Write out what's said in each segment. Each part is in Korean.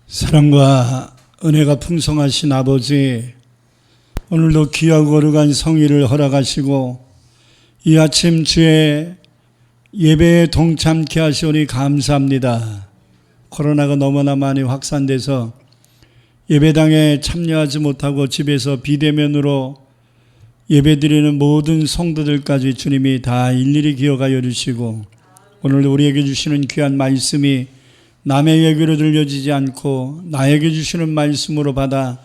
사랑과 은혜가 풍성하신 아버지, 오늘도 귀하고 거룩한 성의를 허락하시고 이 아침 주의 예배에 동참케 하시오니 감사합니다. 코로나가 너무나 많이 확산돼서 예배당에 참여하지 못하고 집에서 비대면으로 예배드리는 모든 성도들까지 주님이 다 일일이 기억하여 주시고, 오늘도 우리에게 주시는 귀한 말씀이 남의 얘기로 들려지지 않고 나에게 주시는 말씀으로 받아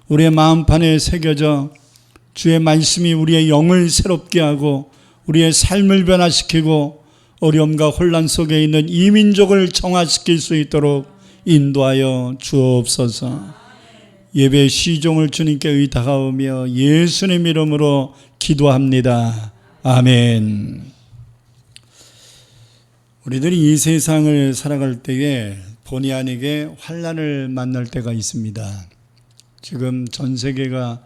우리의 마음판에 새겨져 주의 말씀이 우리의 영을 새롭게 하고 우리의 삶을 변화시키고 어려움과 혼란 속에 있는 이 민족을 정화시킬 수 있도록 인도하여 주옵소서. 예배 시종을 주님께 의탁하오며 예수님 이름으로 기도합니다. 아멘. 우리들이 이 세상을 살아갈 때에 본의 아니게 환난을 만날 때가 있습니다. 지금 전 세계가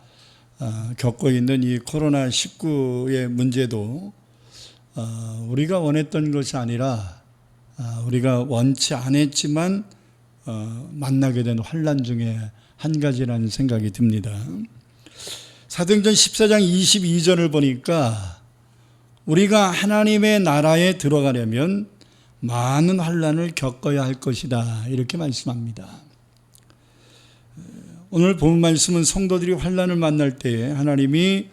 겪고 있는 이 코로나19의 문제도 우리가 원했던 것이 아니라 우리가 원치 않았지만 만나게 된 환난 중에 한 가지라는 생각이 듭니다. 사도행전 14장 22절을 보니까 우리가 하나님의 나라에 들어가려면 많은 환난을 겪어야 할 것이다, 이렇게 말씀합니다. 오늘 본 말씀은 성도들이 환난을 만날 때에 하나님이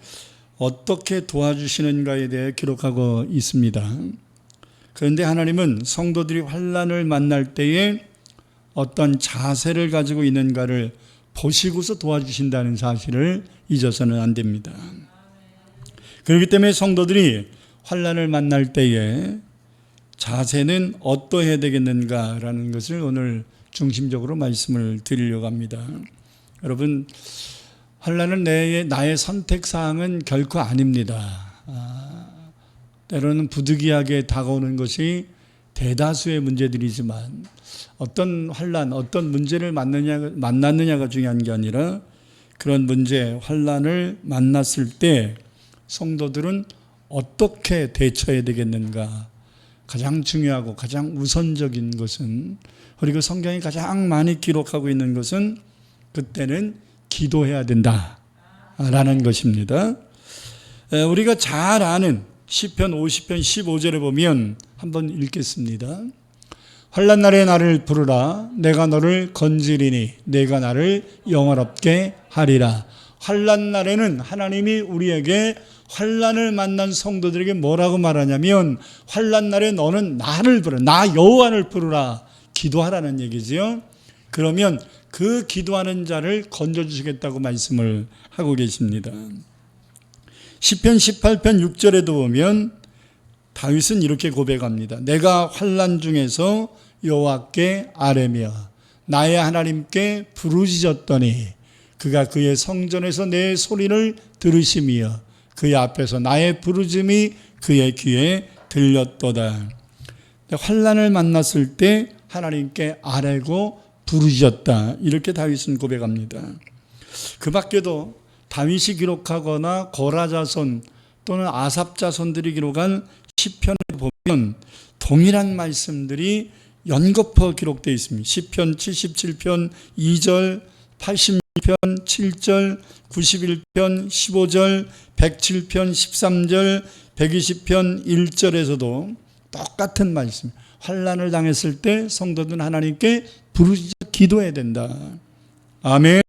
어떻게 도와주시는가에 대해 기록하고 있습니다. 그런데 하나님은 성도들이 환난을 만날 때에 어떤 자세를 가지고 있는가를 보시고서 도와주신다는 사실을 잊어서는 안 됩니다. 그렇기 때문에 성도들이 환난을 만날 때에 자세는 어떠해야 되겠는가라는 것을 오늘 중심적으로 말씀을 드리려고 합니다. 여러분, 환난은 나의 선택사항은 결코 아닙니다. 때로는 부득이하게 다가오는 것이 대다수의 문제들이지만 어떤 환난, 어떤 문제를 만났느냐가 중요한 게 아니라 그런 문제, 환난을 만났을 때 성도들은 어떻게 대처해야 되겠는가, 가장 중요하고 가장 우선적인 것은, 그리고 성경이 가장 많이 기록하고 있는 것은 그때는 기도해야 된다라는 것입니다. 우리가 잘 아는 시편 50편 15절에 보면 한번 읽겠습니다. 환난 날에 나를 부르라. 내가 너를 건지리니 내가 나를 영화롭게 하리라. 환난 날에는 하나님이 우리에게 환난을 만난 성도들에게 뭐라고 말하냐면, 환난 날에 너는 나를 부르라, 나 여호와를 부르라, 기도하라는 얘기지요. 그러면 그 기도하는 자를 건져주시겠다고 말씀을 하고 계십니다. 시편 18편 6절에도 보면 다윗은 이렇게 고백합니다. 내가 환난 중에서 여호와께 아뢰며 나의 하나님께 부르짖었더니 그가 그의 성전에서 내 소리를 들으시며 그의 앞에서 나의 부르짖음이 그의 귀에 들렸도다. 환난을 만났을 때 하나님께 아뢰고 부르짖었다, 이렇게 다윗은 고백합니다. 그 밖에도 다윗이 기록하거나 고라 자손 또는 아삽 자손들이 기록한 시편에 보면 동일한 말씀들이 연거푸 기록되어 있습니다. 시편 77편 2절, 86편 7절, 91편 15절, 107편 13절, 120편 1절에서도 똑같은 말씀. 환난을 당했을 때 성도들은 하나님께 부르짖어 기도해야 된다. 아멘.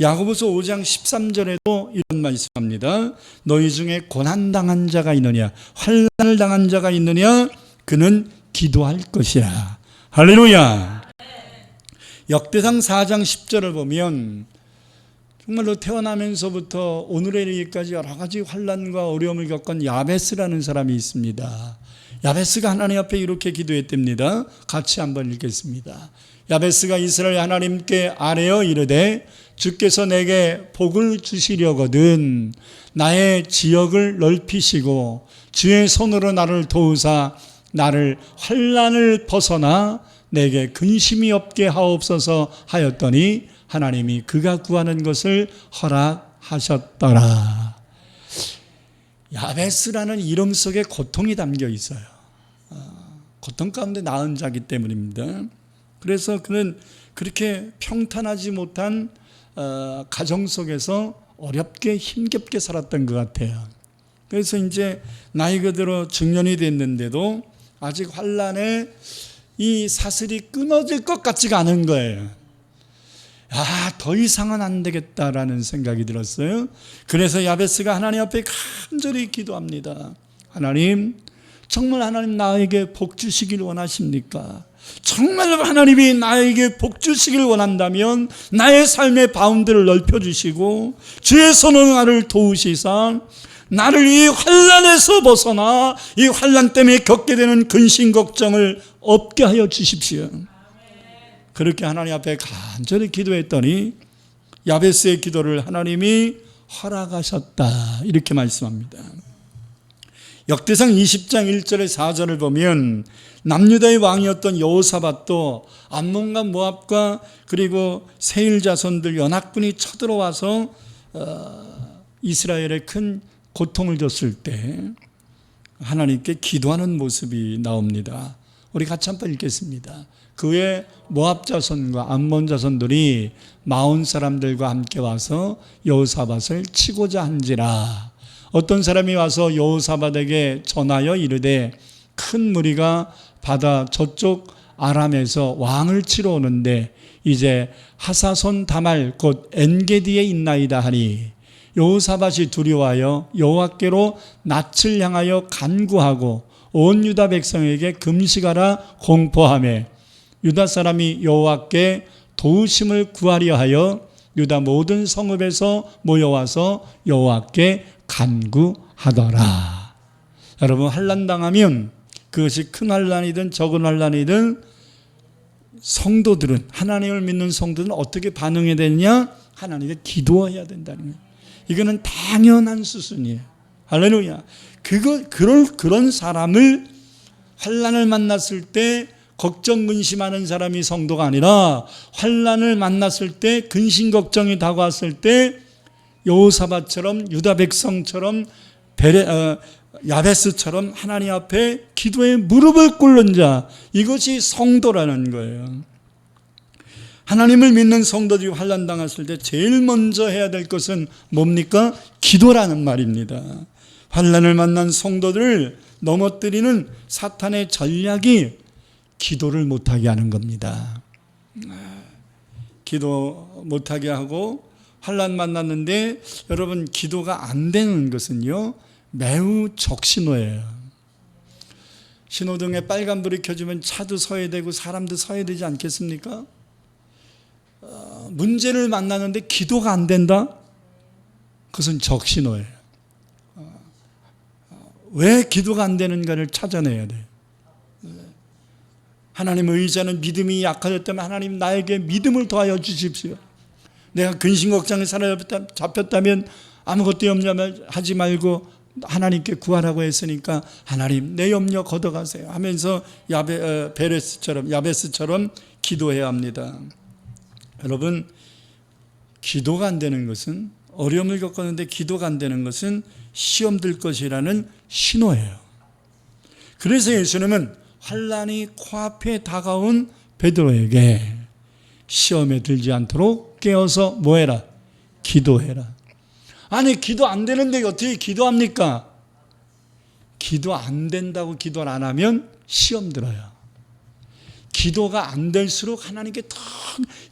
야고보서 5장 13절에도 이런 말씀합니다. 너희 중에 고난당한 자가 있느냐, 환난을 당한 자가 있느냐, 그는 기도할 것이라. 할렐루야. 역대상 4장 10절을 보면 정말로 태어나면서부터 오늘에 이르기까지 여러 가지 환난과 어려움을 겪은 야베스라는 사람이 있습니다. 야베스가 하나님 앞에 이렇게 기도했답니다. 같이 한번 읽겠습니다. 야베스가 이스라엘 하나님께 아뢰어 이르되 주께서 내게 복을 주시려거든 나의 지역을 넓히시고 주의 손으로 나를 도우사 나를 환난을 벗어나 내게 근심이 없게 하옵소서 하였더니 하나님이 그가 구하는 것을 허락하셨더라. 야베스라는 이름 속에 고통이 담겨 있어요. 고통 가운데 낳은 자기 때문입니다. 그래서 그는 그렇게 평탄하지 못한 가정 속에서 어렵게 힘겹게 살았던 것 같아요. 그래서 이제 나이가 들어 중년이 됐는데도 아직 환란에 이 사슬이 끊어질 것 같지가 않은 거예요. 더 이상은 안 되겠다라는 생각이 들었어요. 그래서 야베스가 하나님 앞에 간절히 기도합니다. 하나님, 정말 하나님 나에게 복 주시길 원하십니까? 정말 하나님이 나에게 복 주시길 원한다면 나의 삶의 바운드를 넓혀주시고 주의 손으로 나를 도우시사 나를 이 환난에서 벗어나 이 환난 때문에 겪게 되는 근심 걱정을 없게 하여 주십시오. 그렇게 하나님 앞에 간절히 기도했더니 야베스의 기도를 하나님이 허락하셨다, 이렇게 말씀합니다. 역대상 20장 1절에 4절을 보면 남유다의 왕이었던 여호사밧도 암몬과 모압과 그리고 세일 자손들 연합군이 쳐들어와서 이스라엘에 큰 고통을 줬을 때 하나님께 기도하는 모습이 나옵니다. 우리 같이 한번 읽겠습니다. 그의 모압 자손과 암몬 자손들이 마온 사람들과 함께 와서 여호사밧을 치고자 한지라. 어떤 사람이 와서 여호사밧에게 전하여 이르되 큰 무리가 바다 저쪽 아람에서 왕을 치러 오는데 이제 하사손 다말 곧 엔게디에 있나이다 하니 여호사밧이 두려워하여 여호와께로 낯을 향하여 간구하고 온 유다 백성에게 금식하라 공포하며 유다 사람이 여호와께 도우심을 구하려 하여 유다 모든 성읍에서 모여와서 여호와께 간구하더라. 여러분, 환난 당하면 그것이 큰 환난이든 적은 환난이든 성도들은, 하나님을 믿는 성도들은 어떻게 반응해야 되느냐? 하나님께 기도해야 된다는 거예요. 이거는 당연한 수순이에요. 할렐루야. 그런 사람을 환난을 만났을 때 걱정 근심하는 사람이 성도가 아니라 환난을 만났을 때 근심 걱정이 다가왔을 때 여호사밧처럼 유다 백성처럼 야베스처럼 하나님 앞에 기도에 무릎을 꿇는 자, 이것이 성도라는 거예요. 하나님을 믿는 성도들이 환난 당했을 때 제일 먼저 해야 될 것은 뭡니까? 기도라는 말입니다. 환난을 만난 성도들을 넘어뜨리는 사탄의 전략이 기도를 못하게 하는 겁니다. 기도 못하게 하고 환난 만났는데 여러분, 기도가 안 되는 것은요 매우 적신호예요. 신호등에 빨간불이 켜지면 차도 서야 되고 사람도 서야 되지 않겠습니까? 문제를 만나는데 기도가 안 된다? 그것은 적신호예요. 왜 기도가 안 되는가를 찾아내야 돼요. 하나님의 의지하는 믿음이 약해졌다면 하나님 나에게 믿음을 더하여 주십시오. 내가 근심 걱정에 사로잡혔다면 아무것도 염려하지 말고 하나님께 구하라고 했으니까 하나님 내 염려 걷어가세요 하면서 야베스처럼 기도해야 합니다. 여러분, 기도가 안 되는 것은, 어려움을 겪었는데 기도가 안 되는 것은 시험 들 것이라는 신호예요. 그래서 예수님은 환난이 코앞에 다가온 베드로에게 시험에 들지 않도록 깨어서 뭐해라? 기도해라. 아니, 기도 안 되는데 어떻게 기도합니까? 기도 안 된다고 기도를 안 하면 시험 들어요. 기도가 안 될수록 하나님께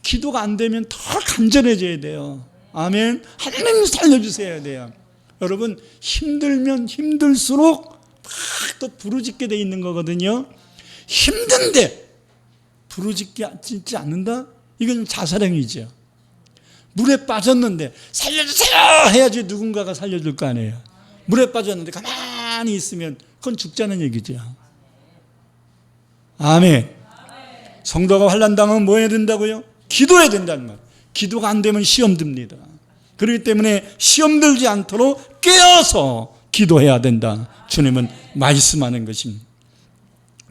기도가 안 되면 더 간절해져야 돼요. 아멘. 하나님 살려주셔야 돼요. 여러분, 힘들면 힘들수록 막 또 부르짖게 돼 있는 거거든요. 힘든데 부르짖지 않는다? 이건 자살행위죠. 물에 빠졌는데 살려주세요 해야지 누군가가 살려줄 거 아니에요. 물에 빠졌는데 가만히 있으면 그건 죽자는 얘기죠. 아멘. 성도가 환난 당하면 뭐 해야 된다고요? 기도해야 된다는 말. 기도가 안 되면 시험 듭니다. 그렇기 때문에 시험 들지 않도록 깨어서 기도해야 된다. 주님은 말씀하는 것입니다.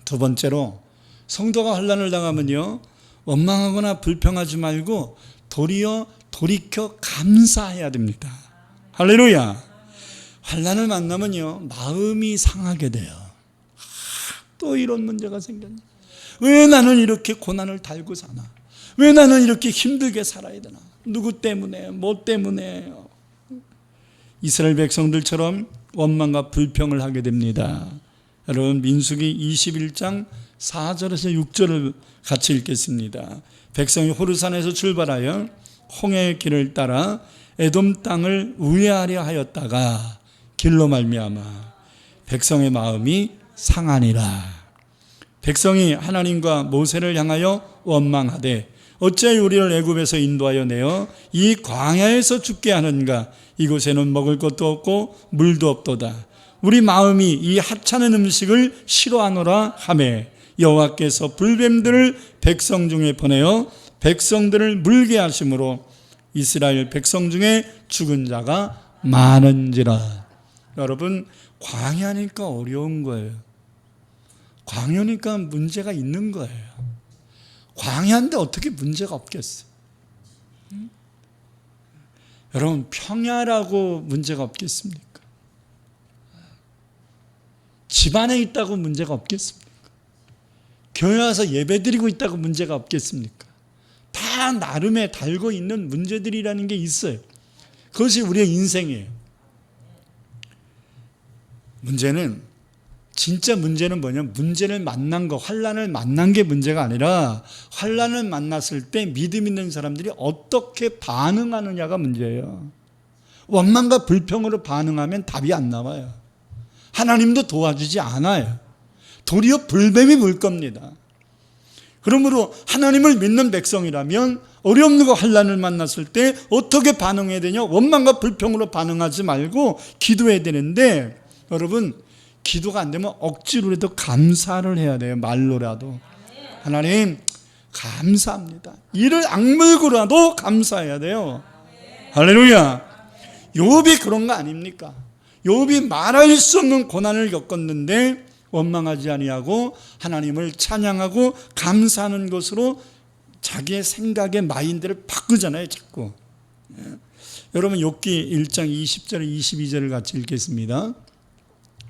두 번째로, 성도가 환난을 당하면요 원망하거나 불평하지 말고 도리어 돌이켜 감사해야 됩니다. 할렐루야. 환난을 만나면요 마음이 상하게 돼요. 또 이런 문제가 생겼네. 왜 나는 이렇게 고난을 달고 사나? 왜 나는 이렇게 힘들게 살아야 되나? 누구 때문에? 뭐 때문에? 이스라엘 백성들처럼 원망과 불평을 하게 됩니다. 여러분, 민수기 21장 4절에서 6절을 같이 읽겠습니다. 백성이 호르산에서 출발하여 홍해의 길을 따라 에돔 땅을 우회하려 하였다가 길로 말미암아 백성의 마음이 상하니라. 백성이 하나님과 모세를 향하여 원망하되 어찌하여 우리를 애굽에서 인도하여 내어 이 광야에서 죽게 하는가? 이곳에는 먹을 것도 없고 물도 없도다. 우리 마음이 이 하찮은 음식을 싫어하노라 하매 여호와께서 불뱀들을 백성 중에 보내어 백성들을 물게 하심으로 이스라엘 백성 중에 죽은 자가 많은지라. 여러분, 광야니까 어려운 거예요. 광야니까 문제가 있는 거예요. 광야인데 어떻게 문제가 없겠어요? 여러분, 평야라고 문제가 없겠습니까? 집안에 있다고 문제가 없겠습니까? 교회 와서 예배 드리고 있다고 문제가 없겠습니까? 다 나름의 달고 있는 문제들이라는 게 있어요. 그것이 우리의 인생이에요. 진짜 문제는 뭐냐면 문제를 만난 거, 환난을 만난 게 문제가 아니라 환난을 만났을 때 믿음 있는 사람들이 어떻게 반응하느냐가 문제예요. 원망과 불평으로 반응하면 답이 안 나와요. 하나님도 도와주지 않아요. 도리어 불뱀이 물 겁니다. 그러므로 하나님을 믿는 백성이라면 어려움과 환난을 만났을 때 어떻게 반응해야 되냐? 원망과 불평으로 반응하지 말고 기도해야 되는데, 여러분, 기도가 안 되면 억지로라도 감사를 해야 돼요. 말로라도. 하나님 감사합니다. 이를 악물고라도 감사해야 돼요. 할렐루야. 욥이 그런 거 아닙니까? 욥이 말할 수 없는 고난을 겪었는데 원망하지 아니하고 하나님을 찬양하고 감사하는 것으로 자기의 생각의 마인드를 바꾸잖아요, 자꾸. 여러분, 욥기 1장 20절 22절을 같이 읽겠습니다.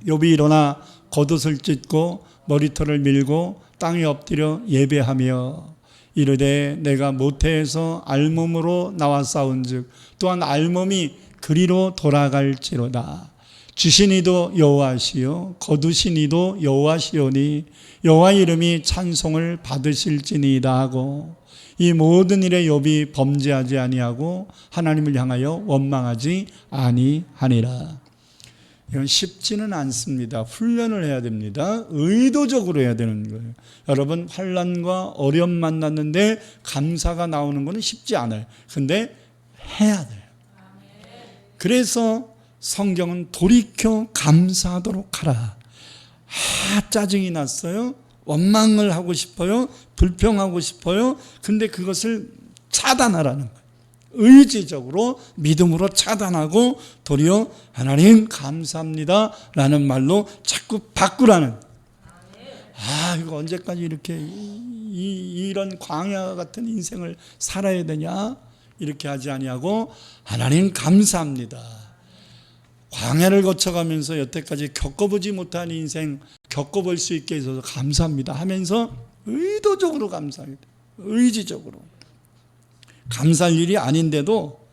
욥이 일어나 겉옷을 찢고 머리털을 밀고 땅에 엎드려 예배하며 이르되 내가 모태에서 알몸으로 나와 싸운즉 또한 알몸이 그리로 돌아갈지로다. 주신 이도 여호와시요 거두신 이도 여호와시오니 여호와 이름이 찬송을 받으실지니이다 하고 이 모든 일에 욥이 범죄하지 아니하고 하나님을 향하여 원망하지 아니하니라. 이건 쉽지는 않습니다. 훈련을 해야 됩니다. 의도적으로 해야 되는 거예요. 여러분, 환난과 어려움 만났는데 감사가 나오는 것은 쉽지 않아요. 근데 해야 돼요. 그래서 성경은 돌이켜 감사하도록 하라. 짜증이 났어요. 원망을 하고 싶어요. 불평하고 싶어요. 근데 그것을 차단하라는 거예요. 의지적으로 믿음으로 차단하고 도리어 하나님 감사합니다 라는 말로 자꾸 바꾸라는. 이거 언제까지 이렇게 이런 광야 같은 인생을 살아야 되냐, 이렇게 하지 아니하고 하나님 감사합니다. 광야를 거쳐가면서 여태까지 겪어보지 못한 인생 겪어볼 수 있게 해서 감사합니다 하면서 의도적으로 감사해야 돼요. 의지적으로. 감사할 일이 아닌데도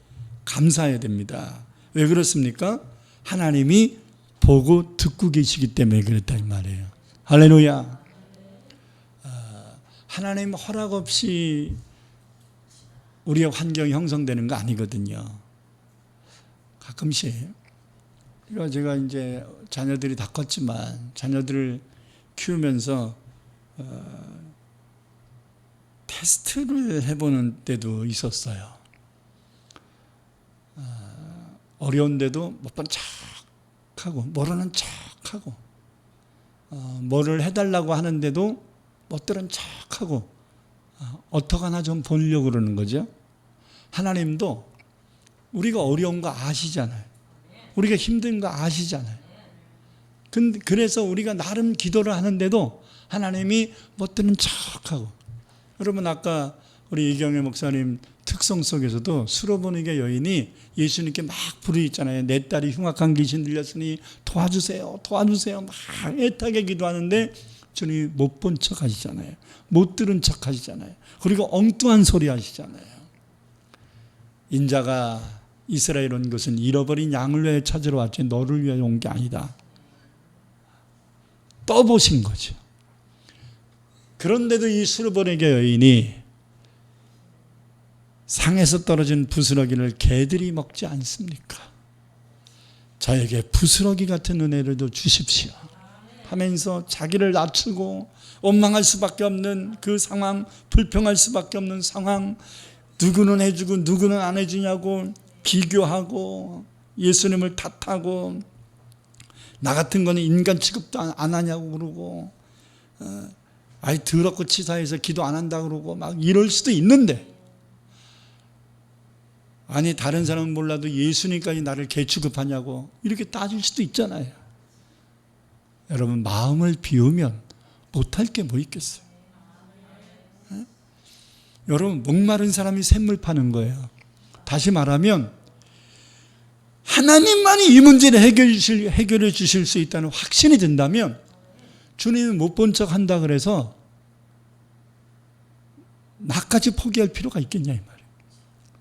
감사해야 됩니다. 왜 그렇습니까? 하나님이 보고 듣고 계시기 때문에 그렇다 이 말이에요. 할렐루야. 하나님 허락 없이 우리의 환경이 형성되는 거 아니거든요. 가끔씩 제가 이제 자녀들이 다 컸지만 자녀들을 키우면서 테스트를 해보는 때도 있었어요. 어려운데도 몇 번 척하고 모르는 척하고 뭐를 해달라고 하는데도 못 들은 척하고 어떡하나 좀 보려고 그러는 거죠. 하나님도 우리가 어려운 거 아시잖아요. 우리가 힘든 거 아시잖아요. 그래서 우리가 나름 기도를 하는데도 하나님이 못 들은 척하고. 여러분, 아까 우리 이경애 목사님 특성 속에서도 수로보니게 여인이 예수님께 막 부르짖잖아요. 내 딸이 흉악한 귀신 들렸으니 도와주세요, 도와주세요. 막 애타게 기도하는데 주님이 못 본 척 하시잖아요. 못 들은 척 하시잖아요. 그리고 엉뚱한 소리 하시잖아요. 인자가 이스라엘 온 것은 잃어버린 양을 위해 찾으러 왔지 너를 위해 온 게 아니다. 떠보신 거죠. 그런데도 이 술보내게 여인이 상에서 떨어진 부스러기를 개들이 먹지 않습니까? 저에게 부스러기 같은 은혜를 도 주십시오 하면서 자기를 낮추고 원망할 수밖에 없는 그 상황, 불평할 수밖에 없는 상황, 누구는 해주고 누구는 안 해주냐고 비교하고 예수님을 탓하고 나 같은 거는 인간 취급도 안 하냐고 그러고 아이 더럽고 치사해서 기도 안 한다 그러고 막 이럴 수도 있는데, 아니 다른 사람은 몰라도 예수님까지 나를 개 취급하냐고 이렇게 따질 수도 있잖아요. 여러분 마음을 비우면 못할 게 뭐 있겠어요? 에? 여러분 목마른 사람이 샘물 파는 거예요. 다시 말하면 하나님만이 이 문제를 해결해 주실 수 있다는 확신이 든다면 주님은 못 본 척 한다 그래서 나까지 포기할 필요가 있겠냐 이 말이에요.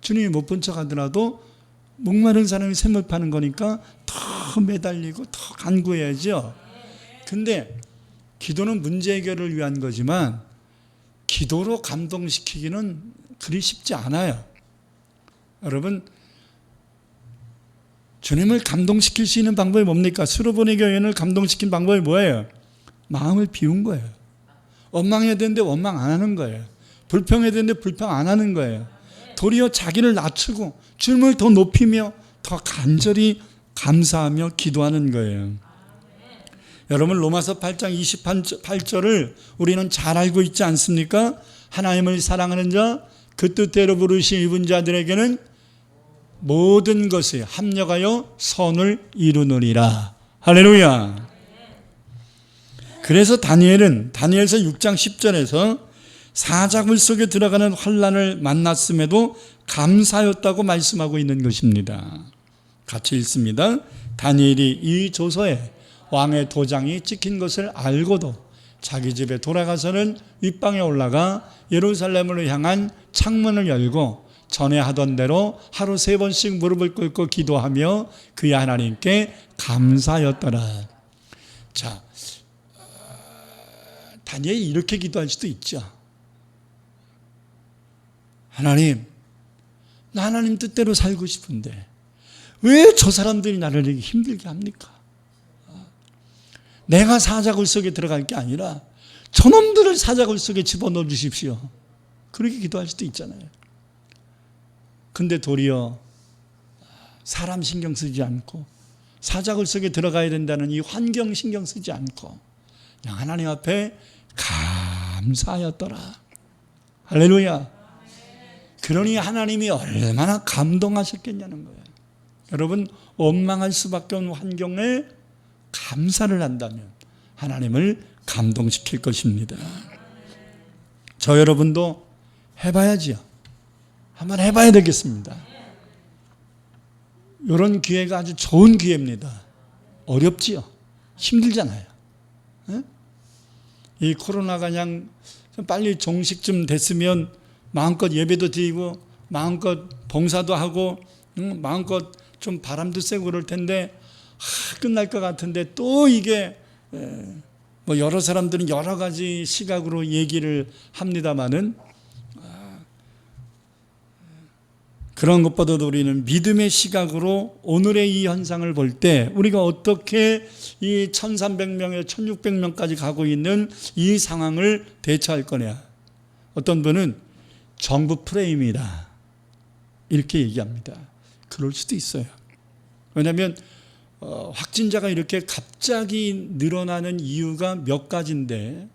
주님이 못 본 척 하더라도 목마른 사람이 샘물 파는 거니까 더 매달리고 더 간구해야죠. 근데 기도는 문제 해결을 위한 거지만 기도로 감동시키기는 그리 쉽지 않아요. 여러분 주님을 감동시킬 수 있는 방법이 뭡니까? 수로보니 교인을 감동시킨 방법이 뭐예요? 마음을 비운 거예요. 원망해야 되는데 원망 안 하는 거예요. 불평해야 되는데 불평 안 하는 거예요. 도리어 자기를 낮추고 주님을 더 높이며 더 간절히 감사하며 기도하는 거예요. 여러분 로마서 8장 28절을 우리는 잘 알고 있지 않습니까? 하나님을 사랑하는 자, 그 뜻대로 부르신 입은 자들에게는 모든 것에 합력하여 선을 이루느니라. 할렐루야. 그래서 다니엘서 6장 10절에서 사자굴 속에 들어가는 환난을 만났음에도 감사였다고 말씀하고 있는 것입니다. 같이 읽습니다. 다니엘이 이 조서에 왕의 도장이 찍힌 것을 알고도 자기 집에 돌아가서는 윗방에 올라가 예루살렘으로 향한 창문을 열고 전에 하던 대로 하루 3번씩 무릎을 꿇고 기도하며 그의 하나님께 감사였더라. 자, 다니엘이 이렇게 기도할 수도 있죠. 하나님, 나 하나님 뜻대로 살고 싶은데 왜 저 사람들이 나를 이렇게 힘들게 합니까? 내가 사자굴 속에 들어갈 게 아니라 저놈들을 사자굴 속에 집어넣어 주십시오. 그렇게 기도할 수도 있잖아요. 근데 도리어 사람 신경 쓰지 않고 사자굴 속에 들어가야 된다는 이 환경 신경 쓰지 않고 그냥 하나님 앞에 감사하였더라. 할렐루야. 그러니 하나님이 얼마나 감동하셨겠냐는 거예요. 여러분 원망할 수밖에 없는 환경에 감사를 한다면 하나님을 감동시킬 것입니다. 저 여러분도 해봐야지요. 한번 해봐야 되겠습니다. 이런 기회가 아주 좋은 기회입니다. 어렵지요. 힘들잖아요. 에? 이 코로나가 그냥 빨리 종식 좀 됐으면 마음껏 예배도 드리고 마음껏 봉사도 하고 마음껏 좀 바람도 쐬고 그럴 텐데 끝날 것 같은데 또 이게 뭐 여러 사람들은 여러 가지 시각으로 얘기를 합니다마는 그런 것보다도 우리는 믿음의 시각으로 오늘의 이 현상을 볼 때 우리가 어떻게 이 1300명에 1600명까지 가고 있는 이 상황을 대처할 거냐. 어떤 분은 정부 프레임이다 이렇게 얘기합니다. 그럴 수도 있어요. 왜냐하면 확진자가 이렇게 갑자기 늘어나는 이유가 몇 가지인데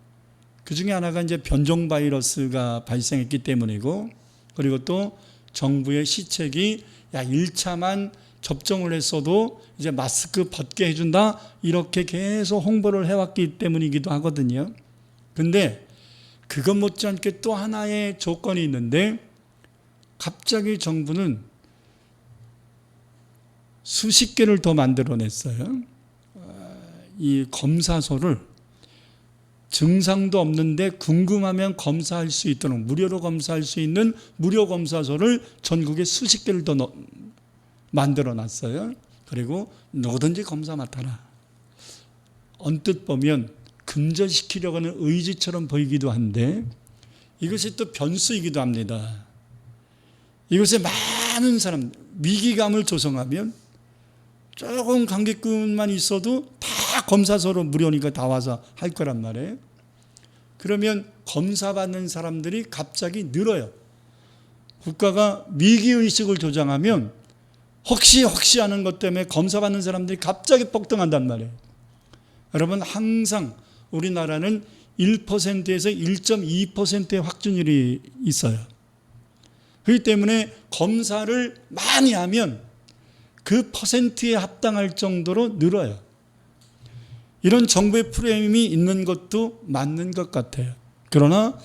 그 중에 하나가 이제 변종 바이러스가 발생했기 때문이고, 그리고 또 정부의 시책이 1차만 접종을 했어도 이제 마스크 벗게 해준다 이렇게 계속 홍보를 해왔기 때문이기도 하거든요. 근데 그것 못지않게 또 하나의 조건이 있는데 갑자기 정부는 수십 개를 더 만들어냈어요. 이 검사소를 증상도 없는데 궁금하면 검사할 수 있도록 무료로 검사할 수 있는 무료 검사소를 전국에 수십 개를 더 만들어 놨어요. 그리고 누구든지 검사 맡아라. 언뜻 보면 근절시키려고 하는 의지처럼 보이기도 한데 이것이 또 변수이기도 합니다. 이것에 많은 사람, 위기감을 조성하면 조금 감기꾼만 있어도 다 검사소로 무료니까 다 와서 할 거란 말이에요. 그러면 검사받는 사람들이 갑자기 늘어요. 국가가 위기의식을 조장하면 혹시 하는 것 때문에 검사받는 사람들이 갑자기 폭등한단 말이에요. 여러분, 항상 우리나라는 1%에서 1.2%의 확진율이 있어요. 그렇기 때문에 검사를 많이 하면 그 퍼센트에 합당할 정도로 늘어요. 이런 정부의 프레임이 있는 것도 맞는 것 같아요. 그러나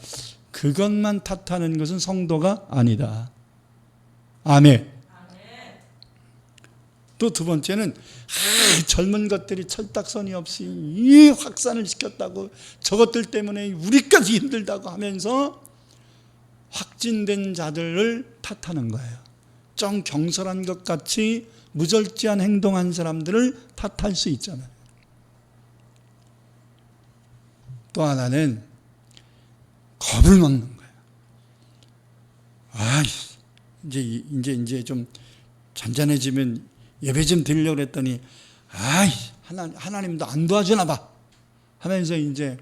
그것만 탓하는 것은 성도가 아니다. 아멘. 또 두 번째는 젊은 것들이 철딱서니 없이 이 확산을 시켰다고 저것들 때문에 우리까지 힘들다고 하면서 확진된 자들을 탓하는 거예요. 좀 경솔한 것 같이 무절제한 행동한 사람들을 탓할 수 있잖아요. 또 하나는 겁을 먹는 거예요. 이제 좀 잔잔해지면 예배 좀 드리려고 했더니 하나님도 안 도와주나 봐 하면서 이제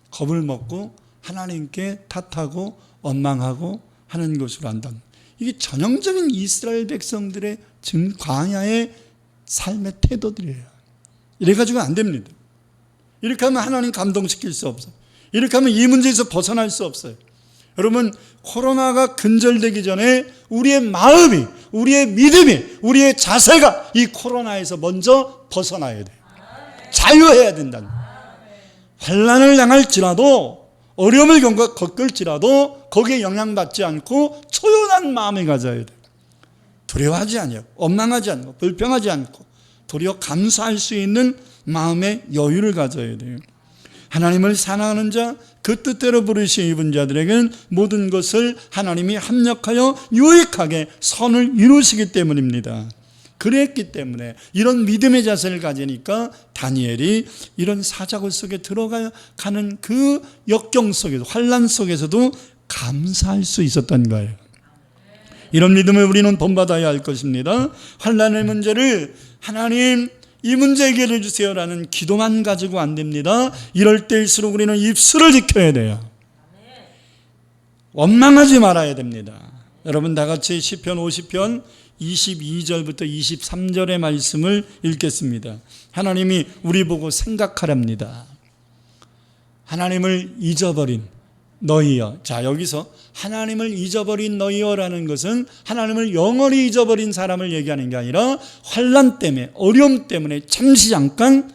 겁을 먹고 하나님께 탓하고 원망하고 하는 것으로 한다. 이게 전형적인 이스라엘 백성들의 광야의 삶의 태도들이에요. 이래가지고 안 됩니다. 이렇게 하면 하나님 감동시킬 수 없어요. 이렇게 하면 이 문제에서 벗어날 수 없어요. 여러분, 코로나가 근절되기 전에 우리의 마음이, 우리의 믿음이, 우리의 자세가 이 코로나에서 먼저 벗어나야 돼요. 자유해야 된다는 거예요. 환난을 당할지라도, 어려움을 겪을지라도 거기에 영향받지 않고 초연한 마음을 가져야 돼요. 두려워하지 않아요. 원망하지 않고 불평하지 않고 도리어 감사할 수 있는 마음의 여유를 가져야 돼요. 하나님을 사랑하는 자, 그 뜻대로 부르신 이분 자들에게는 모든 것을 하나님이 합력하여 유익하게 선을 이루시기 때문입니다. 그랬기 때문에 이런 믿음의 자세를 가지니까 다니엘이 이런 사자굴 속에 들어가는 그 역경 속에서, 환난 속에서도 감사할 수 있었던 거예요. 이런 믿음을 우리는 본받아야 할 것입니다. 환난의 문제를 하나님 이 문제 해결해 주세요라는 기도만 가지고 안 됩니다. 이럴 때일수록 우리는 입술을 지켜야 돼요. 원망하지 말아야 됩니다. 여러분, 다 같이 시편 50편 22절부터 23절의 말씀을 읽겠습니다. 하나님이 우리 보고 생각하랍니다. 하나님을 잊어버린 너희여. 자, 여기서 하나님을 잊어버린 너희여라는 것은 하나님을 영원히 잊어버린 사람을 얘기하는 게 아니라 환난 때문에, 어려움 때문에 잠시 잠깐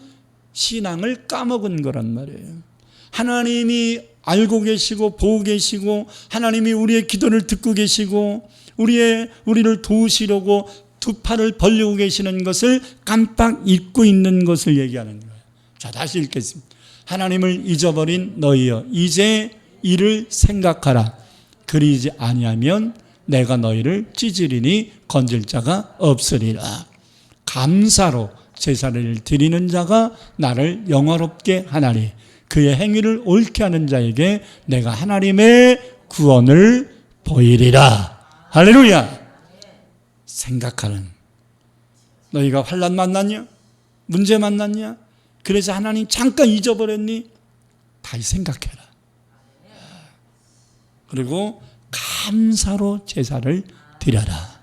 신앙을 까먹은 거란 말이에요. 하나님이 알고 계시고 보고 계시고 하나님이 우리의 기도를 듣고 계시고 우리를 도우시려고 두 팔을 벌리고 계시는 것을 깜빡 잊고 있는 것을 얘기하는 거예요. 자, 다시 읽겠습니다. 하나님을 잊어버린 너희여, 이제 이를 생각하라. 그리지 아니하면 내가 너희를 찢으리니 건질 자가 없으리라. 감사로 제사를 드리는 자가 나를 영화롭게 하나니 그의 행위를 옳게 하는 자에게 내가 하나님의 구원을 보이리라. 할렐루야. 생각하는, 너희가 환난 만났냐? 문제 만났냐? 그래서 하나님 잠깐 잊어버렸니? 다시 생각해라. 그리고 감사로 제사를 드려라.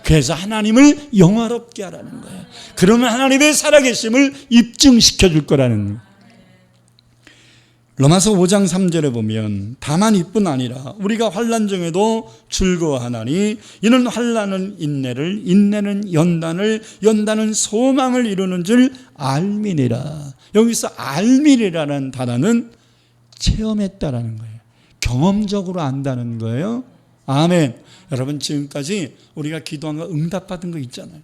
그래서 하나님을 영화롭게 하라는 거예요. 그러면 하나님의 살아계심을 입증시켜 줄 거라는 거예요. 로마서 5장 3절에 보면 다만 이뿐 아니라 우리가 환난 중에도 즐거워하나니 이는 환난은 인내를, 인내는 연단을, 연단은 소망을 이루는 줄 알미니라. 여기서 알미니라는 단어는 체험했다라는 거예요. 경험적으로 안다는 거예요. 아멘. 여러분, 지금까지 우리가 기도한 거 응답받은 거 있잖아요.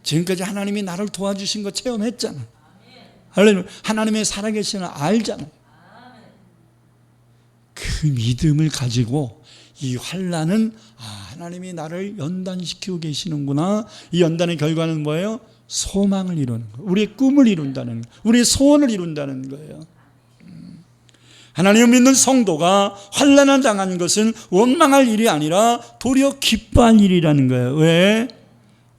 지금까지 하나님이 나를 도와주신 거 체험했잖아요. 할렐루야. 하나님의 살아계시는 알잖아요. 그 믿음을 가지고 이 환난은 하나님이 나를 연단시키고 계시는구나. 이 연단의 결과는 뭐예요? 소망을 이루는 거예요. 우리의 꿈을 이룬다는 거예요. 우리의 소원을 이룬다는 거예요. 하나님을 믿는 성도가 환난을 당한 것은 원망할 일이 아니라 도리어 기뻐할 일이라는 거예요. 왜?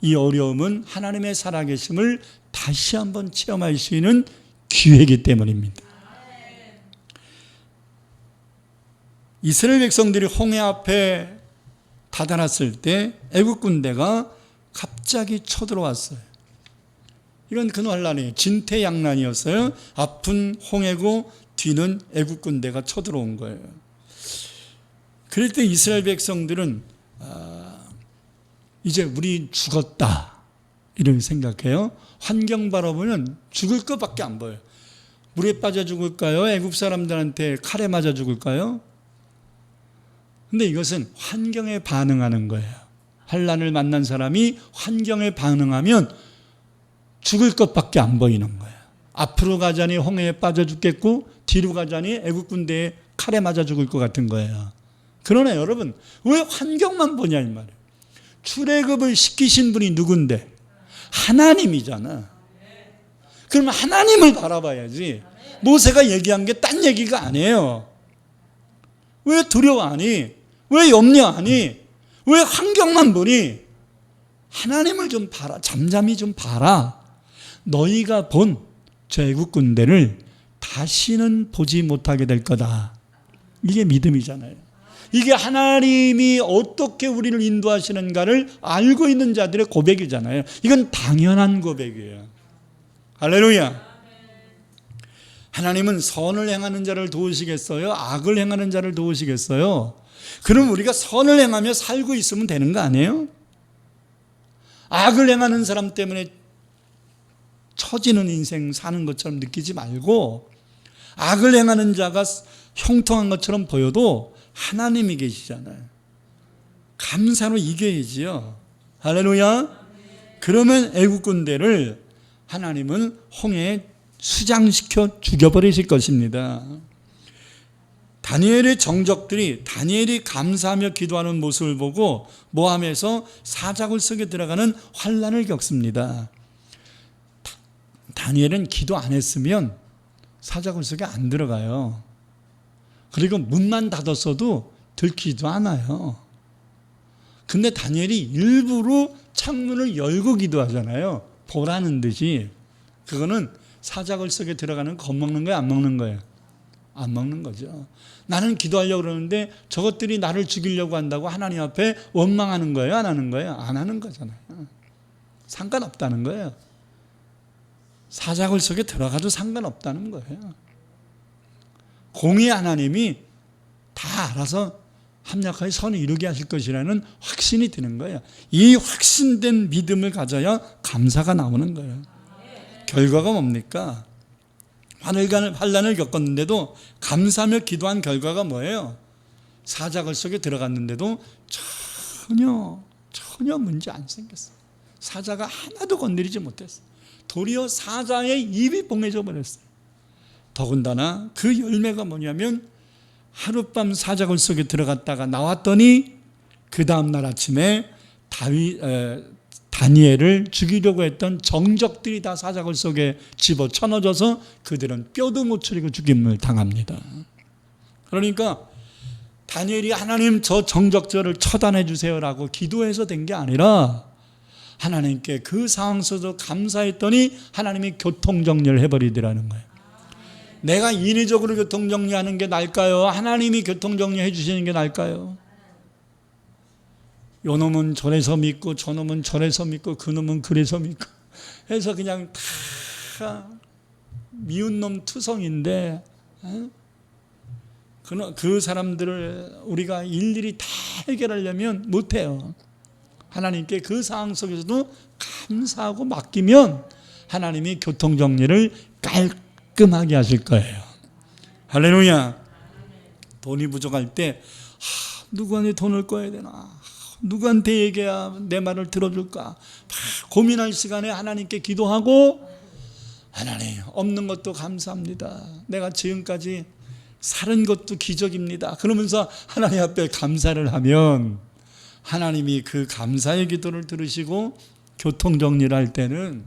이 어려움은 하나님의 살아계심을 다시 한번 체험할 수 있는 기회이기 때문입니다. 이스라엘 백성들이 홍해 앞에 다다랐을 때 애국 군대가 갑자기 쳐들어왔어요. 이건 큰 환란이에요. 진퇴양난이었어요. 앞은 홍해고 뒤는 애국 군대가 쳐들어온 거예요. 그럴 때 이스라엘 백성들은 이제 우리 죽었다 이렇게 생각해요. 환경 바라보면 죽을 것밖에 안 보여요. 물에 빠져 죽을까요? 애국 사람들한테 칼에 맞아 죽을까요? 근데 이것은 환경에 반응하는 거예요. 환난을 만난 사람이 환경에 반응하면 죽을 것밖에 안 보이는 거예요. 앞으로 가자니 홍해에 빠져 죽겠고 뒤로 가자니 애국 군대에 칼에 맞아 죽을 것 같은 거예요. 그러나 여러분, 왜 환경만 보냐 이 말이에요. 출애굽을 시키신 분이 누군데? 하나님이잖아. 그러면 하나님을 바라봐야지. 모세가 얘기한 게 딴 얘기가 아니에요. 왜 두려워하니? 왜 염려하니? 왜 환경만 보니? 하나님을 좀 봐라. 잠잠히 좀 봐라. 너희가 본 저 애국 군대를 다시는 보지 못하게 될 거다. 이게 믿음이잖아요. 이게 하나님이 어떻게 우리를 인도하시는가를 알고 있는 자들의 고백이잖아요. 이건 당연한 고백이에요. 할렐루야. 하나님은 선을 행하는 자를 도우시겠어요? 악을 행하는 자를 도우시겠어요? 그럼 우리가 선을 행하며 살고 있으면 되는 거 아니에요? 악을 행하는 사람 때문에 처지는 인생 사는 것처럼 느끼지 말고, 악을 행하는 자가 형통한 것처럼 보여도 하나님이 계시잖아요. 감사로 이겨야지요. 할렐루야. 그러면 애국 군대를 하나님은 홍해에 수장시켜 죽여버리실 것입니다. 다니엘의 정적들이 다니엘이 감사하며 기도하는 모습을 보고 모함에서 사자굴 속에 들어가는 환난을 겪습니다. 다니엘은 기도 안 했으면 사자굴 속에 안 들어가요. 그리고 문만 닫았어도 들키지도 않아요. 근데 다니엘이 일부러 창문을 열고 기도하잖아요. 보라는 듯이. 그거는 사자굴 속에 들어가는 거 겁먹는 거예요? 안 먹는 거예요? 안 먹는 거죠. 나는 기도하려고 그러는데 저것들이 나를 죽이려고 한다고 하나님 앞에 원망하는 거예요? 안 하는 거예요? 안 하는 거잖아요. 상관없다는 거예요. 사자굴 속에 들어가도 상관없다는 거예요. 공의 하나님이 다 알아서 합력하여 선을 이루게 하실 것이라는 확신이 드는 거예요. 이 확신된 믿음을 가져야 감사가 나오는 거예요. 결과가 뭡니까? 환난을 겪었는데도 감사하며 기도한 결과가 뭐예요? 사자굴 속에 들어갔는데도 전혀 문제 안 생겼어요. 사자가 하나도 건드리지 못했어요. 도리어 사자의 입이 봉해져 버렸어요. 더군다나 그 열매가 뭐냐면 하룻밤 사자굴 속에 들어갔다가 나왔더니 그 다음날 아침에 다니엘을 죽이려고 했던 정적들이 다 사자굴 속에 집어쳐넣어져서 그들은 뼈도 못 추리고 죽임을 당합니다. 그러니까 다니엘이 하나님 저 정적들을 처단해 주세요라고 기도해서 된 게 아니라 하나님께 그 상황 속에서 감사했더니 하나님이 교통정리를 해버리더라는 거예요. 내가 인위적으로 교통정리하는 게 나을까요? 하나님이 교통정리해 주시는 게 나을까요? 요 놈은 저래서 믿고 저 놈은 저래서 믿고 그 놈은 그래서 믿고 해서 그냥 다 미운 놈 투성인데 그 사람들을 우리가 일일이 다 해결하려면 못해요. 하나님께 그 상황 속에서도 감사하고 맡기면 하나님이 교통정리를 깔끔하게 하실 거예요. 할렐루야. 돈이 부족할 때 누구한테 돈을 꺼야 되나, 누구한테 얘기해야 내 말을 들어줄까 고민할 시간에 하나님께 기도하고, 하나님 없는 것도 감사합니다. 내가 지금까지 사는 것도 기적입니다. 그러면서 하나님 앞에 감사를 하면 하나님이 그 감사의 기도를 들으시고 교통정리를 할 때는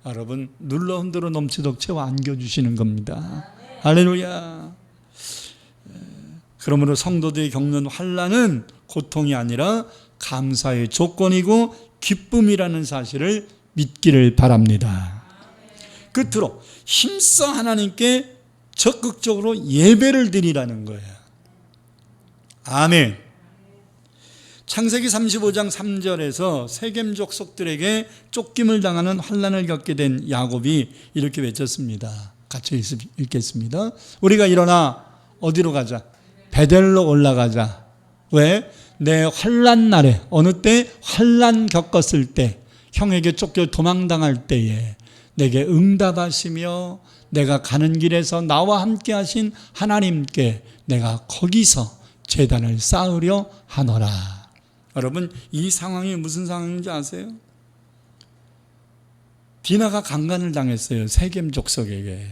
여러분 눌러 흔들어 넘치도록 채워 안겨주시는 겁니다. 할렐루야. 그러므로 성도들이 겪는 환난은 고통이 아니라 감사의 조건이고 기쁨이라는 사실을 믿기를 바랍니다. 끝으로 힘써 하나님께 적극적으로 예배를 드리라는 거예요. 아멘. 창세기 35장 3절에서 세겜 족속들에게 쫓김을 당하는 환난을 겪게 된 야곱이 이렇게 외쳤습니다. 같이 읽겠습니다. 우리가 일어나 어디로 가자? 베델로 올라가자. 왜? 내 환난 날에, 어느 때? 환난 겪었을 때, 형에게 쫓겨 도망당할 때에 내게 응답하시며 내가 가는 길에서 나와 함께 하신 하나님께 내가 거기서 제단을 쌓으려 하노라. 여러분, 이 상황이 무슨 상황인지 아세요? 디나가 강간을 당했어요. 세겜 족속에게.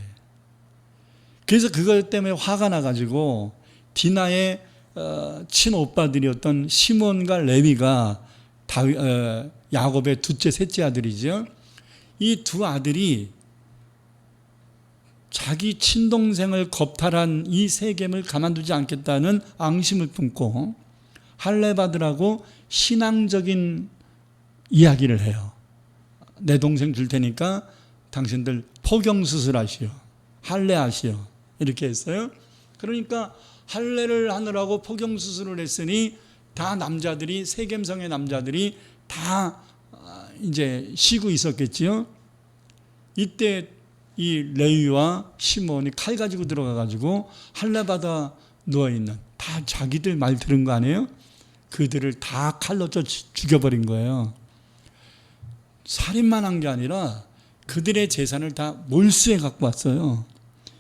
그래서 그것 때문에 화가 나가지고 디나의 친오빠들이었던 시몬과 레위가 야곱의 둘째, 셋째 아들이죠. 이 두 아들이 자기 친동생을 겁탈한 이 세겜을 가만두지 않겠다는 앙심을 품고 할례받으라고 신앙적인 이야기를 해요. 내 동생 줄 테니까 당신들 포경수술 하시오. 할례하시오. 이렇게 했어요. 그러니까 할례를 하느라고 포경수술을 했으니 다 남자들이, 세겜성의 남자들이 다 이제 쉬고 있었겠지요. 이때 이 레위와 시몬이 칼 가지고 들어가가지고 할례받아 누워있는, 다 자기들 말 들은 거 아니에요? 그들을 다 칼로 죽여버린 거예요. 살인만 한 게 아니라 그들의 재산을 다 몰수해 갖고 왔어요.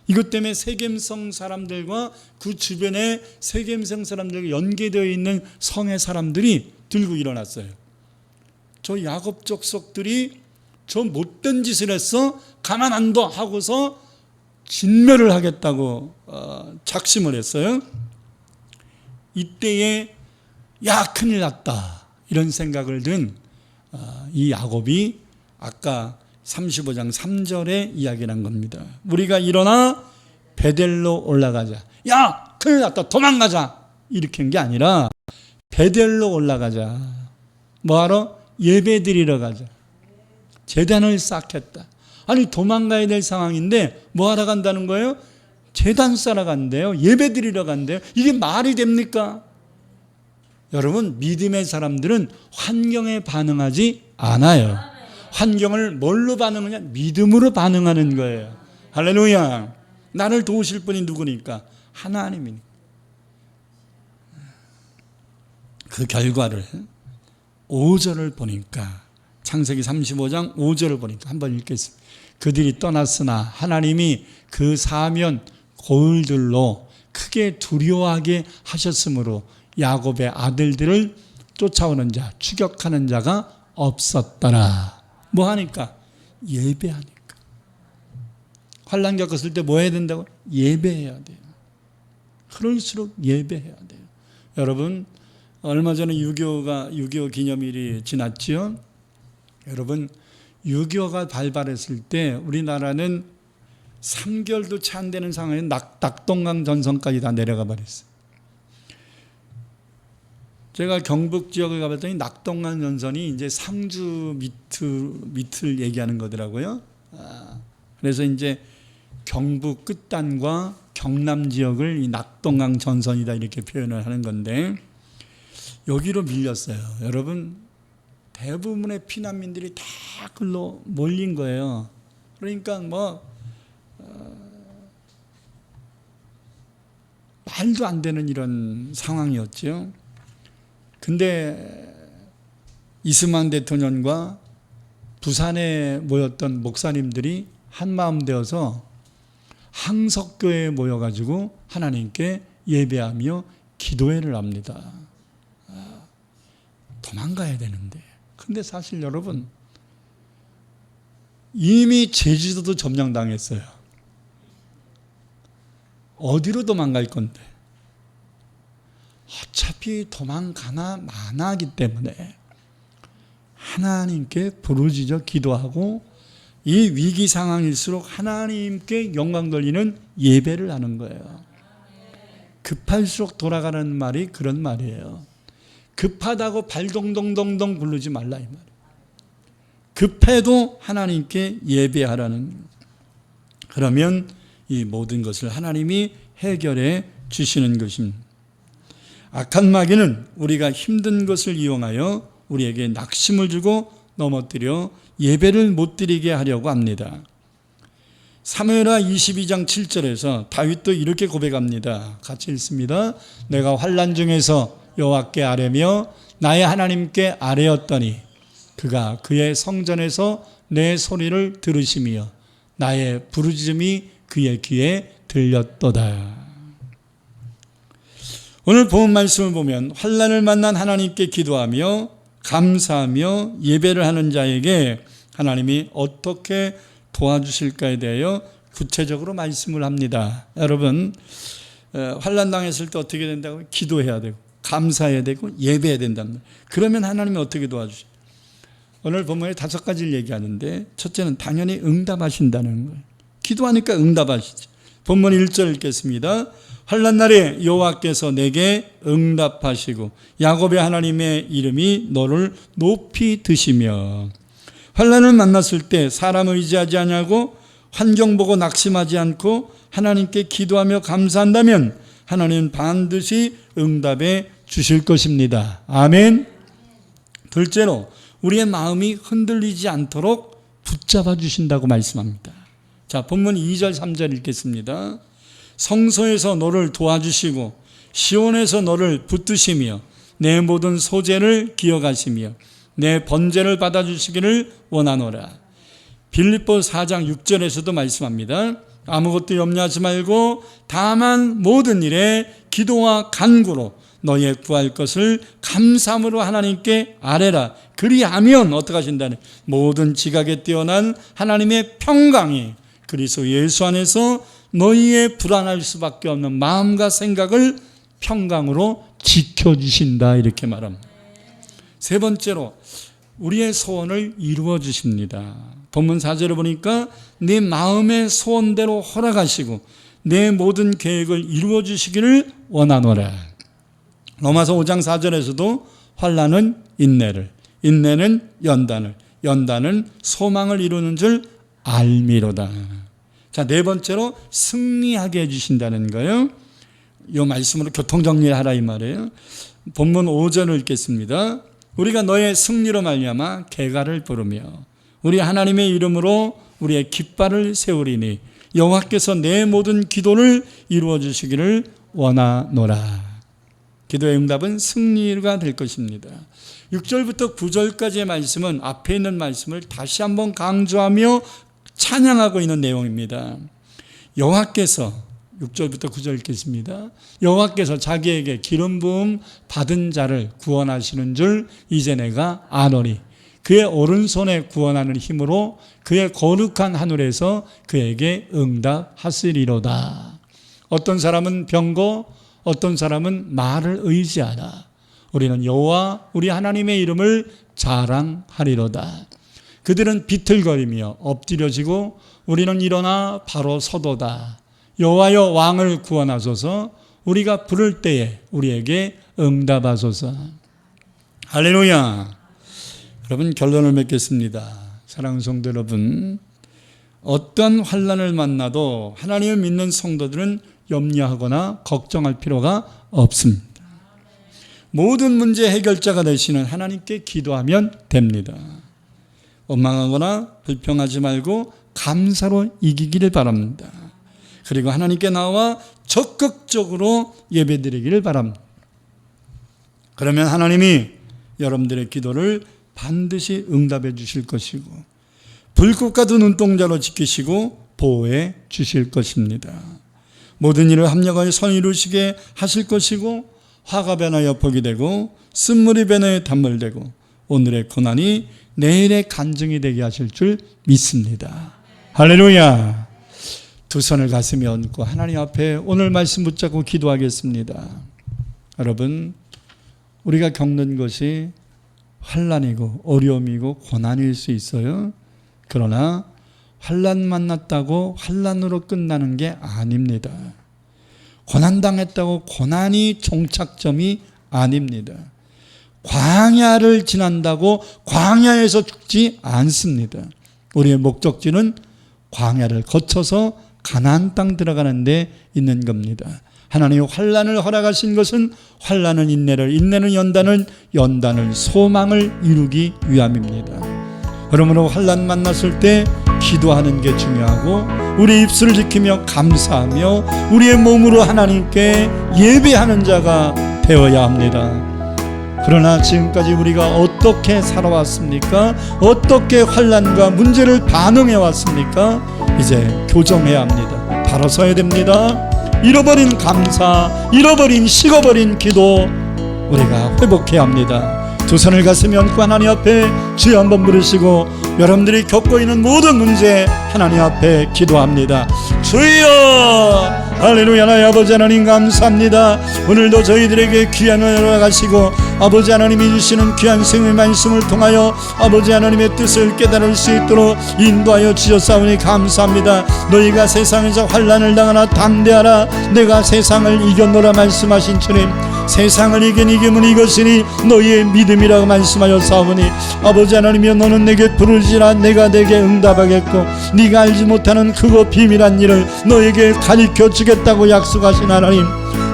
이것 때문에 세겜성 사람들과 그 주변에 세겜성 사람들과 연계되어 있는 성의 사람들이 들고 일어났어요. 저 야곱 족속들이 저 못된 짓을 했어? 가만 안 둬 하고서 진멸을 하겠다고 작심을 했어요. 이때에 야, 큰일 났다, 이런 생각을 든 이 야곱이 아까 35장 3절에 이야기를 한 겁니다. 우리가 일어나 베델로 올라가자. 야, 큰일 났다, 도망가자, 이렇게 한 게 아니라 베델로 올라가자. 뭐하러? 예배 드리러 가자. 제단을 쌓겠다. 아니, 도망가야 될 상황인데 뭐하러 간다는 거예요? 제단 쌓으러 간대요. 예배 드리러 간대요. 이게 말이 됩니까? 여러분, 믿음의 사람들은 환경에 반응하지 않아요. 환경을 뭘로 반응하냐? 믿음으로 반응하는 거예요. 할렐루야. 나를 도우실 분이 누구니까? 하나님이니까. 그 결과를 5절을 보니까, 창세기 35장 5절을 보니까 한번 읽겠습니다. 그들이 떠났으나 하나님이 그 사면 고을들로 크게 두려워하게 하셨으므로 야곱의 아들들을 쫓아오는 자, 추격하는 자가 없었더라. 뭐 하니까? 예배하니까. 환난 겪었을 때 뭐 해야 된다고? 예배해야 돼요. 그럴수록 예배해야 돼요. 여러분, 얼마 전에 6.25 기념일이 지났지요. 여러분, 6.25가 발발했을 때 우리나라는 3개월도 채 안 되는 상황에 낙동강 전선까지 다 내려가 버렸어요. 제가 경북 지역을 가봤더니 낙동강 전선이 이제 상주 밑을 얘기하는 거더라고요. 그래서 이제 경북 끝단과 경남 지역을 이 낙동강 전선이다, 이렇게 표현을 하는 건데, 여기로 밀렸어요. 여러분, 대부분의 피난민들이 다 글로 몰린 거예요. 그러니까 말도 안 되는 이런 상황이었죠. 근데 이승만 대통령과 부산에 모였던 목사님들이 한마음 되어서 항석교회에 모여가지고 하나님께 예배하며 기도회를 합니다. 도망가야 되는데. 근데 사실 여러분, 이미 제주도도 점령당했어요. 어디로 도망갈 건데? 어차피 도망가나 마나하기 때문에 하나님께 부르짖어 기도하고 이 위기 상황일수록 하나님께 영광 돌리는 예배를 하는 거예요. 급할수록 돌아가는 말이 그런 말이에요. 급하다고 발동동동동 굴르지 말라 이 말이에요. 급해도 하나님께 예배하라는. 그러면 이 모든 것을 하나님이 해결해 주시는 것입니다. 악한 마귀는 우리가 힘든 것을 이용하여 우리에게 낙심을 주고 넘어뜨려 예배를 못 드리게 하려고 합니다. 사무엘하 22장 7절에서 다윗도 이렇게 고백합니다. 같이 읽습니다. 내가 환난 중에서 여호와께 아뢰며 나의 하나님께 아뢰었더니 그가 그의 성전에서 내 소리를 들으시며 나의 부르짖음이 그의 귀에 들렸도다. 오늘 본 말씀을 보면 환난을 만난 하나님께 기도하며 감사하며 예배를 하는 자에게 하나님이 어떻게 도와주실까에 대하여 구체적으로 말씀을 합니다. 여러분, 환난 당했을 때 어떻게 된다고? 기도해야 되고 감사해야 되고 예배해야 된답니다. 그러면 하나님이 어떻게 도와주실까요? 오늘 본문에 5가지를 얘기하는데 첫째는 당연히 응답하신다는 거예요. 기도하니까 응답하시죠. 본문 1절 읽겠습니다. 환난 날에 여호와께서 내게 응답하시고 야곱의 하나님의 이름이 너를 높이 드시며. 환난을 만났을 때 사람 의지하지 아니하고 환경 보고 낙심하지 않고 하나님께 기도하며 감사한다면 하나님은 반드시 응답해 주실 것입니다. 아멘. 둘째로 우리의 마음이 흔들리지 않도록 붙잡아 주신다고 말씀합니다. 자, 본문 2절 3절 읽겠습니다. 성소에서 너를 도와주시고 시온에서 너를 붙드시며 내 모든 소재를 기억하시며 내 번제를 받아주시기를 원하노라. 빌립보 4장 6절에서도 말씀합니다. 아무것도 염려하지 말고 다만 모든 일에 기도와 간구로 너의 구할 것을 감사함으로 하나님께 아뢰라. 그리하면 어떻게 하신다는, 모든 지각에 뛰어난 하나님의 평강이 그리스도 예수 안에서 너희의 불안할 수밖에 없는 마음과 생각을 평강으로 지켜주신다, 이렇게 말합니다. 세 번째로 우리의 소원을 이루어 주십니다. 본문 4절에 보니까 네 마음의 소원대로 허락하시고 내 모든 계획을 이루어 주시기를 원하노라. 로마서 5장 4절에서도 환난은 인내를, 인내는 연단을, 연단은 소망을 이루는 줄 알미로다. 자, 네 번째로 승리하게 해주신다는 거예요. 이 말씀으로 교통정리를 하라 이 말이에요. 본문 5절을 읽겠습니다. 우리가 너의 승리로 말미암아 개가를 부르며 우리 하나님의 이름으로 우리의 깃발을 세우리니 여호와께서 내 모든 기도를 이루어 주시기를 원하노라. 기도의 응답은 승리가 될 것입니다. 6절부터 9절까지의 말씀은 앞에 있는 말씀을 다시 한번 강조하며 찬양하고 있는 내용입니다. 여호와께서 6절부터 9절 읽겠습니다. 여호와께서 자기에게 기름 부음 받은 자를 구원하시는 줄 이제 내가 아노니 그의 오른손에 구원하는 힘으로 그의 거룩한 하늘에서 그에게 응답하시리로다. 어떤 사람은 병거, 어떤 사람은 말을 의지하라. 우리는 여호와 우리 하나님의 이름을 자랑하리로다. 그들은 비틀거리며 엎드려지고 우리는 일어나 바로 서도다. 여호와여 왕을 구원하소서. 우리가 부를 때에 우리에게 응답하소서. 할렐루야. 여러분, 결론을 맺겠습니다. 사랑하는 성도 여러분, 어떤 환난을 만나도 하나님을 믿는 성도들은 염려하거나 걱정할 필요가 없습니다. 모든 문제 해결자가 되시는 하나님께 기도하면 됩니다. 원망하거나 불평하지 말고 감사로 이기기를 바랍니다. 그리고 하나님께 나와 적극적으로 예배드리기를 바랍니다. 그러면 하나님이 여러분들의 기도를 반드시 응답해 주실 것이고 불꽃 같은 눈동자로 지키시고 보호해 주실 것입니다. 모든 일을 합력하여 선을 이루시게 하실 것이고 화가 변하여 복이 되고 쓴물이 변하여 단물이 되고 오늘의 고난이 내일의 간증이 되게 하실 줄 믿습니다. 할렐루야. 두 손을 가슴에 얹고 하나님 앞에 오늘 말씀 붙잡고 기도하겠습니다. 여러분, 우리가 겪는 것이 환난이고 어려움이고 고난일 수 있어요. 그러나 환난 만났다고 환난으로 끝나는 게 아닙니다. 고난당했다고 고난이 종착점이 아닙니다. 광야를 지난다고 광야에서 죽지 않습니다. 우리의 목적지는 광야를 거쳐서 가나안 땅 들어가는 데 있는 겁니다. 하나님이 환난을 허락하신 것은 환난은 인내를, 인내는 연단을 소망을 이루기 위함입니다. 그러므로 환난 만났을 때 기도하는 게 중요하고 우리 입술을 지키며 감사하며 우리의 몸으로 하나님께 예배하는 자가 되어야 합니다. 그러나 지금까지 우리가 어떻게 살아왔습니까? 어떻게 환난과 문제를 반응해 왔습니까? 이제 교정해야 합니다. 바로 서야 됩니다. 잃어버린 감사, 잃어버린 식어버린 기도 우리가 회복해야 합니다. 두 손을 가슴에 얹고 하나님 앞에 주여 한번 부르시고 여러분들이 겪고 있는 모든 문제 하나님 앞에 기도합니다. 주여, 할렐루야. 나의 아버지 하나님 감사합니다. 오늘도 저희들에게 귀한 은혜를 가시고 아버지 하나님이 주시는 귀한 생명의 말씀을 통하여 아버지 하나님의 뜻을 깨달을 수 있도록 인도하여 주셨사오니 감사합니다. 너희가 세상에서 환난을 당하나 담대하라. 내가 세상을 이겼노라 말씀하신 주님, 세상을 이긴 이김은 이것이니 너희의 믿음이라고 말씀하였사오니 아버지 하나님이여, 너는 내게 부르지라 내가 내게 응답하겠고 네가 알지 못하는 크고 비밀한 일을 너에게 가르쳐 주겠다고 약속하신 하나님,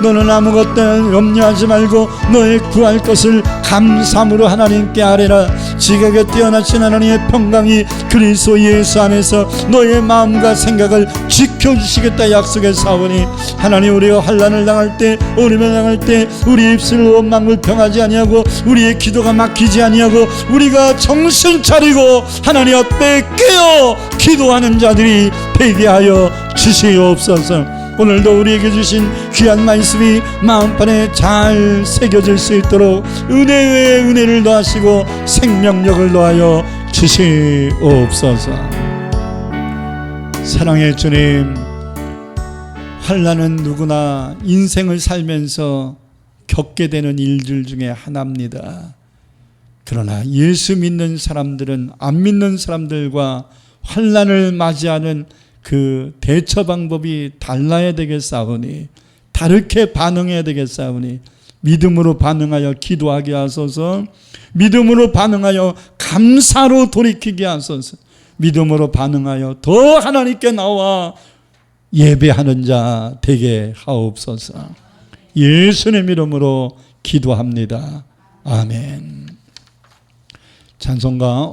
너는 아무것도 염려하지 말고 너의 구할 것을 감사함으로 하나님께 아뢰라. 지각에 뛰어나신 하나님의 평강이 그리스도 예수 안에서 너의 마음과 생각을 지켜주시겠다 약속했사오니 하나님, 우리가 환난을 당할 때 어려움을 당할 때 우리 입술 원망을 평하지 아니하고 우리의 기도가 막히지 아니하고 우리가 정신 차리고 하나님 앞에 깨어 기도하는 자들이 되게 하여 주시옵소서. 오늘도 우리에게 주신 귀한 말씀이 마음판에 잘 새겨질 수 있도록 은혜 외에 은혜를 더하시고 생명력을 더하여 주시옵소서. 사랑의 주님, 환난은 누구나 인생을 살면서 겪게 되는 일들 중에 하나입니다. 그러나 예수 믿는 사람들은 안 믿는 사람들과 환난을 맞이하는 그 대처 방법이 달라야 되겠사오니, 다르게 반응해야 되겠사오니 믿음으로 반응하여 기도하게 하소서. 믿음으로 반응하여 감사로 돌이키게 하소서. 믿음으로 반응하여 더 하나님께 나와 예배하는 자 되게 하옵소서. 예수님 이름으로 기도합니다. 아멘. 찬송가